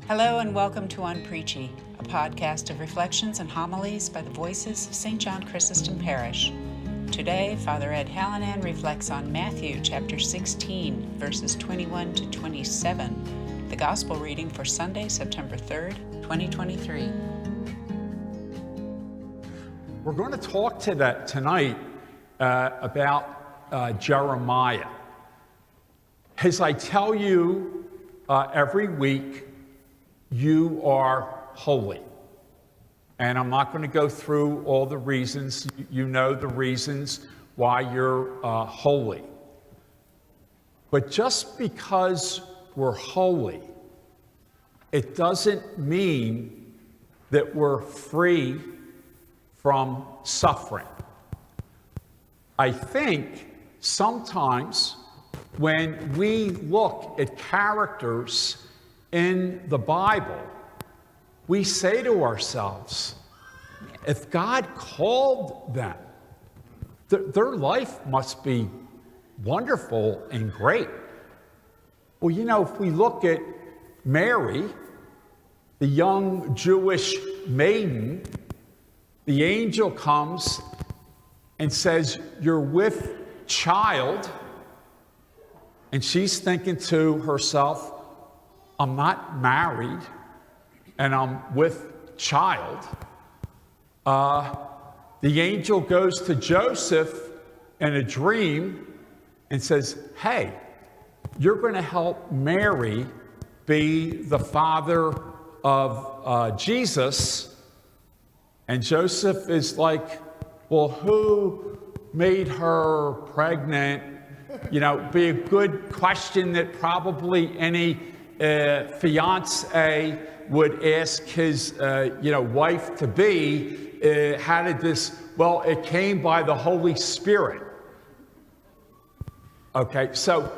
Hello and welcome to On Preachy, a podcast of reflections and homilies by the voices of St. John Chrysostom Parish. Today, Father Ed Hallinan reflects on Matthew chapter 16, verses 21 to 27, the Gospel reading for Sunday, September 3rd, 2023. We're going to talk tonight about Jeremiah. As I tell you every week, you are holy. And I'm not going to go through all the reasons. You know the reasons why you're holy. But just because we're holy, it doesn't mean that we're free from suffering. I think sometimes when we look at characters in the Bible, we say to ourselves, if God called them, their life must be wonderful and great. Well, you know, if we look at Mary, the young Jewish maiden, the angel comes and says, "You're with child," and she's thinking to herself, I'm not married, and I'm with child. The angel goes to Joseph in a dream and says, hey, you're going to help Mary be the father of Jesus. And Joseph is like, well, who made her pregnant? You know, be a good question that probably any fiance would ask his, wife to be. How did this? Well, it came by the Holy Spirit. Okay, so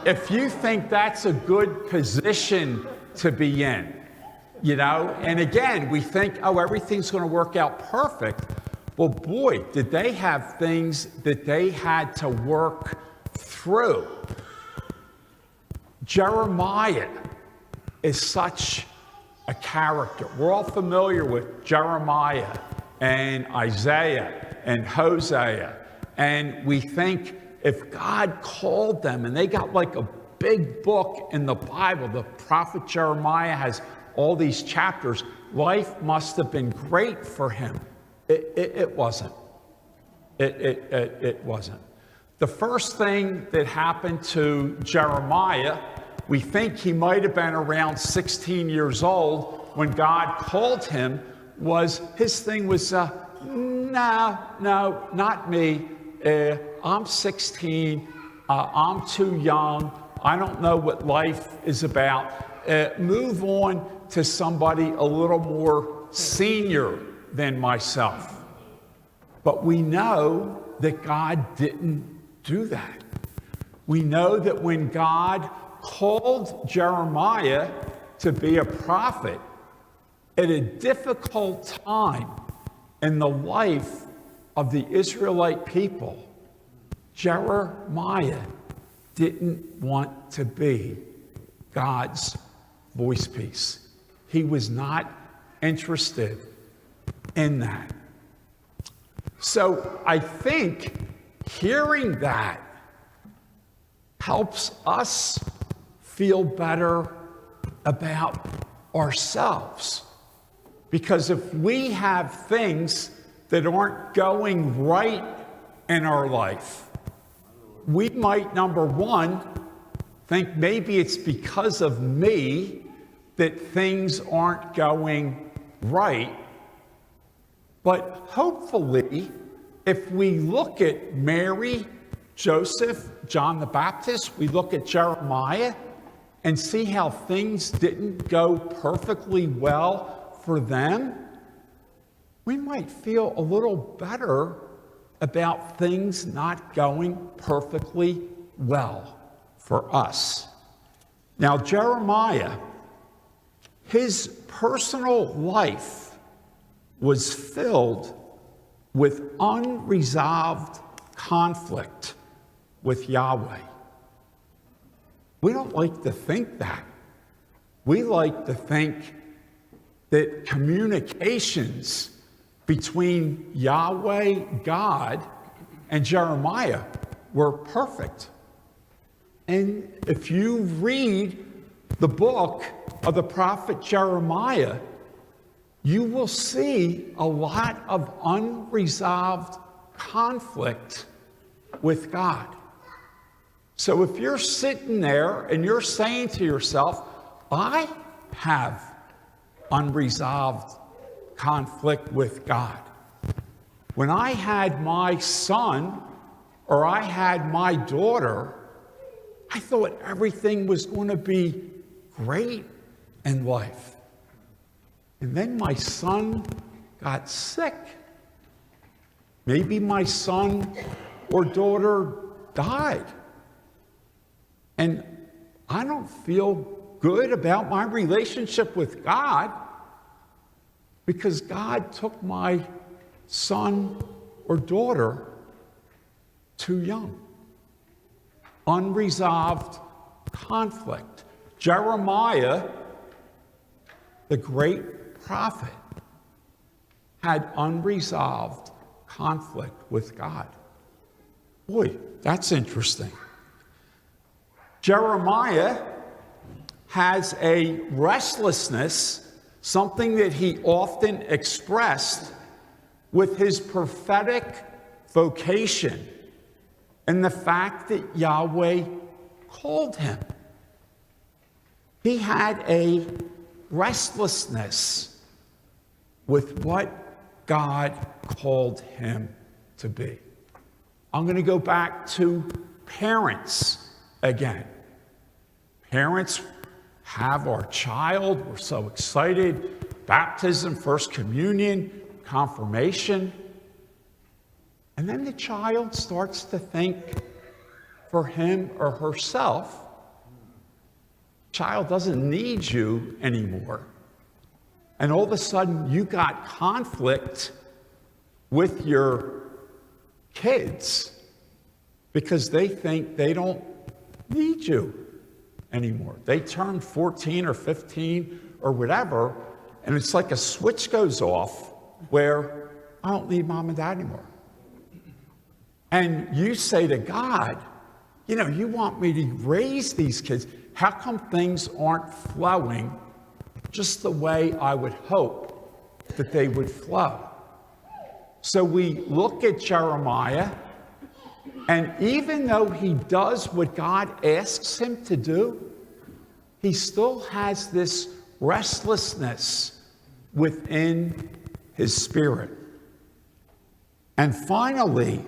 if you think that's a good position to be in, and again, we think, oh, everything's going to work out perfect. Well, boy, did they have things that they had to work through. Jeremiah is such a character. We're all familiar with Jeremiah and Isaiah and Hosea. And we think if God called them, and they got like a big book in the Bible, the prophet Jeremiah has all these chapters, life must have been great for him. It wasn't. It wasn't. The first thing that happened to Jeremiah, we think he might have been around 16 years old when God called him, was his thing was, no, not me. I'm 16. I'm too young. I don't know what life is about. Move on to somebody a little more senior than myself. But we know that God didn't do that. We know that when God called Jeremiah to be a prophet at a difficult time in the life of the Israelite people, Jeremiah didn't want to be God's voice piece. He was not interested in that. So I think hearing that helps us feel better about ourselves. Because if we have things that aren't going right in our life, we might, number one, think maybe it's because of me that things aren't going right. But hopefully, if we look at Mary, Joseph, John the Baptist, we look at Jeremiah and see how things didn't go perfectly well for them, we might feel a little better about things not going perfectly well for us. Now, Jeremiah, his personal life was filled with unresolved conflict with Yahweh. We don't like to think that. We like to think that communications between Yahweh, God, and Jeremiah were perfect. And if you read the book of the prophet Jeremiah, you will see a lot of unresolved conflict with God. So if you're sitting there and you're saying to yourself, I have unresolved conflict with God. When I had my son or I had my daughter, I thought everything was going to be great in life. And then my son got sick. Maybe my son or daughter died. And I don't feel good about my relationship with God because God took my son or daughter too young. Unresolved conflict. Jeremiah, the great prophet, had unresolved conflict with God. Boy, that's interesting. Jeremiah has a restlessness, something that he often expressed with his prophetic vocation and the fact that Yahweh called him. He had a restlessness with what God called him to be. I'm going to go back to parents again. Parents have our child, we're so excited, baptism, first communion, confirmation, and then the child starts to think for him or herself. Child doesn't need you anymore. And all of a sudden you got conflict with your kids because they think they don't need you anymore. They turn 14 or 15 or whatever, and it's like a switch goes off where I don't need mom and dad anymore. And you say to God, you know, you want me to raise these kids. How come things aren't flowing just the way I would hope that they would flow? So we look at Jeremiah, and even though he does what God asks him to do, he still has this restlessness within his spirit. And finally,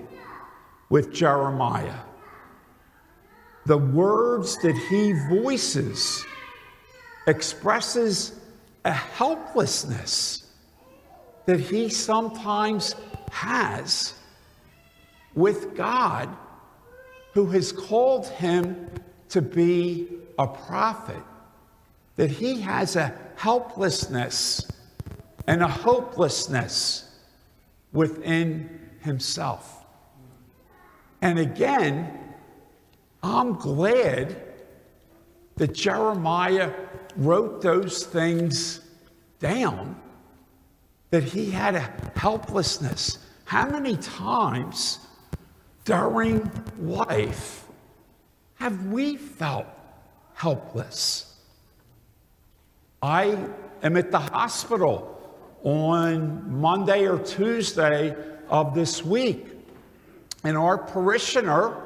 with Jeremiah, the words that he voices expresses a helplessness that he sometimes has with God, who has called him to be a prophet, that he has a helplessness and a hopelessness within himself. And again, I'm glad that Jeremiah wrote those things down, that he had a helplessness. How many times during life have we felt helpless? I am at the hospital on Monday or Tuesday of this week, and our parishioner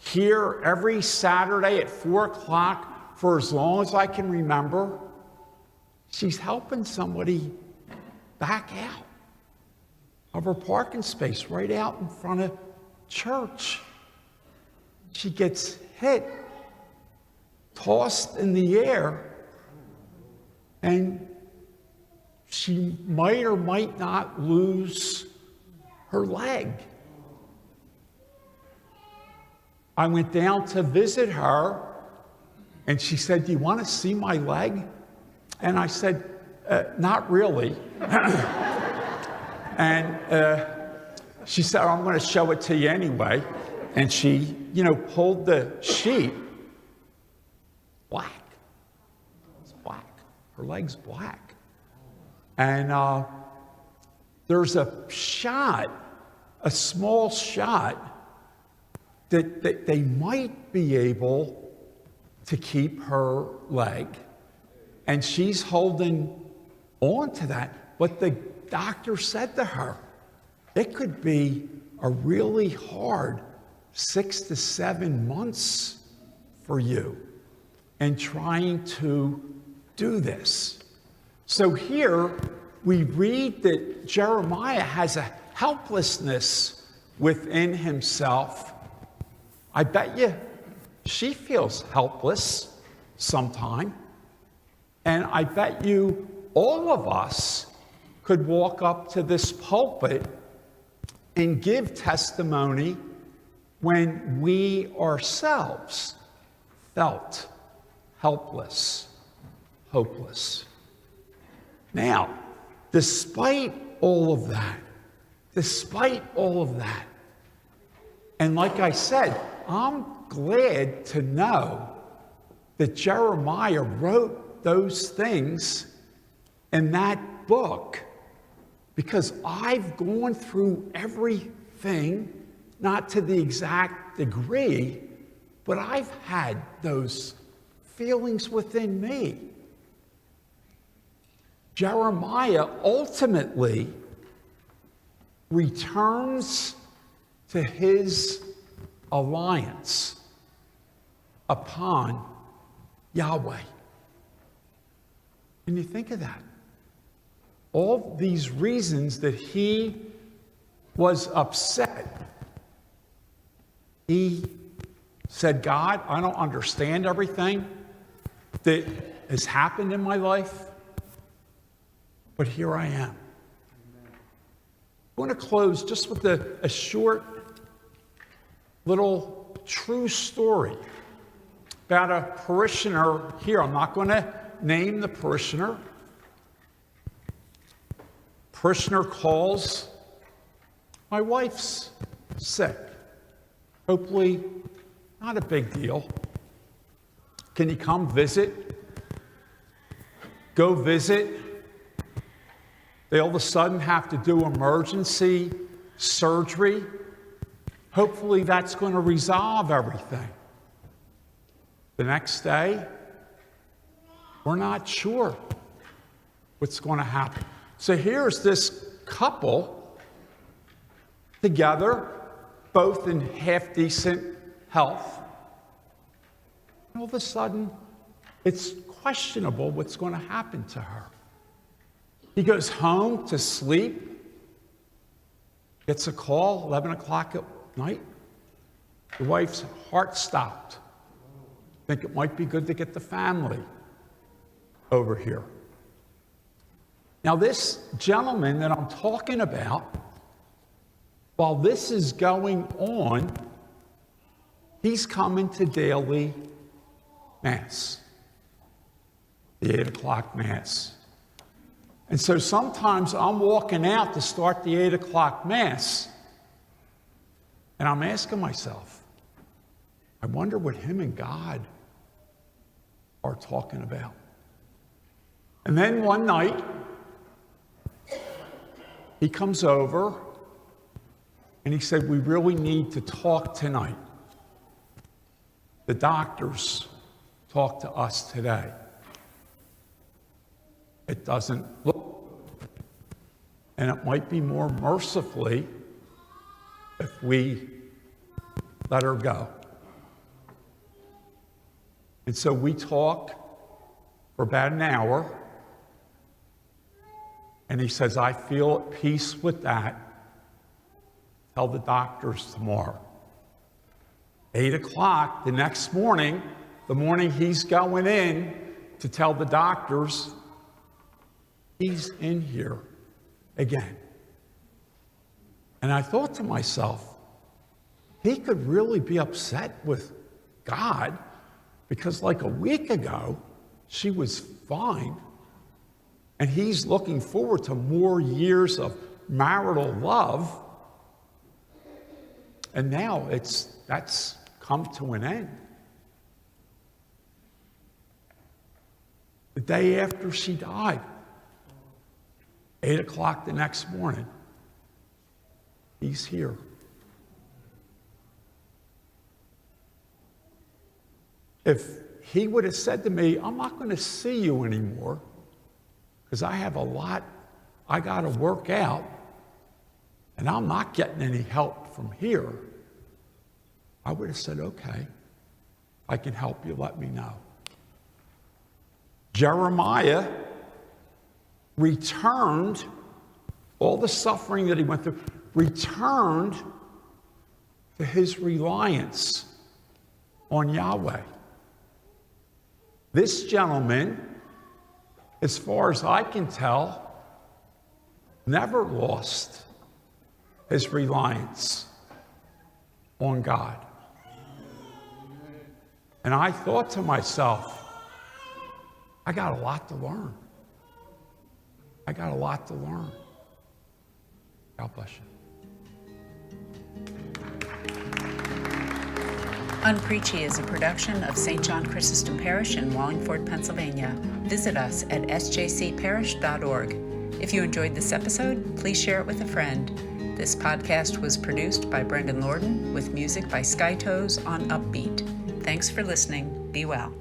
here every Saturday at 4 o'clock for as long as I can remember, she's helping somebody back out of her parking space right out in front of church. She gets hit, tossed in the air, and she might or might not lose her leg. I went down to visit her, and she said, "Do you want to see my leg?" And I said, "Not really." And she said, "I'm going to show it to you anyway." And she, pulled the sheet. Black. It's black. Her leg's black. And there's a shot, a small shot, that they might be able to keep her leg. And she's holding on to that. But the doctor said to her, it could be a really hard 6 to 7 months for you in trying to do this. So here we read that Jeremiah has a helplessness within himself. I bet you she feels helpless sometime. And I bet you all of us could walk up to this pulpit and give testimony when we ourselves felt helpless, hopeless. Now, despite all of that, and like I said, I'm glad to know that Jeremiah wrote those things in that book, because I've gone through everything, not to the exact degree, but I've had those feelings within me. Jeremiah ultimately returns to his alliance upon Yahweh. Can you think of that? All these reasons that he was upset. He said, God, I don't understand everything that has happened in my life, but here I am. I want to close just with a short little true story about a parishioner here. I'm not going to name the parishioner. Parishioner calls, my wife's sick. Hopefully not a big deal. Can you come visit? Go visit. They all of a sudden have to do emergency surgery. Hopefully that's going to resolve everything. The next day, we're not sure what's going to happen. So here's this couple together, both in half-decent health. And all of a sudden, it's questionable what's going to happen to her. He goes home to sleep, gets a call, 11 o'clock at night. The wife's heart stopped. Think it might be good to get the family over here. Now, this gentleman that I'm talking about, while this is going on, he's coming to daily Mass, the 8 o'clock Mass. And so sometimes I'm walking out to start the 8 o'clock Mass, and I'm asking myself, I wonder what him and God are talking about. And then one night, he comes over and he said, we really need to talk tonight. The doctors talked to us today. It doesn't look good. And it might be more mercifully if we let her go. And so we talk for about an hour. And he says, I feel at peace with that. Tell the doctors tomorrow. 8 o'clock the next morning, the morning he's going in to tell the doctors, he's in here again. And I thought to myself, he could really be upset with God, because like a week ago, she was fine. And he's looking forward to more years of marital love. And now that's come to an end. the day after she died, 8 o'clock the next morning, he's here. If he would have said to me, I'm not going to see you anymore because I have a lot I got to work out and I'm not getting any help from here, I would have said, okay, I can help you, let me know. Jeremiah returned, all the suffering that he went through, returned to his reliance on Yahweh. This gentleman, as far as I can tell, never lost his reliance on God. And I thought to myself, I got a lot to learn. I got a lot to learn. God bless you. Unpreachy is a production of St. John Chrysostom Parish in Wallingford, Pennsylvania. Visit us at sjcparish.org. If you enjoyed this episode, please share it with a friend. This podcast was produced by Brendan Lorden with music by Skytoes on Upbeat. Thanks for listening. Be well.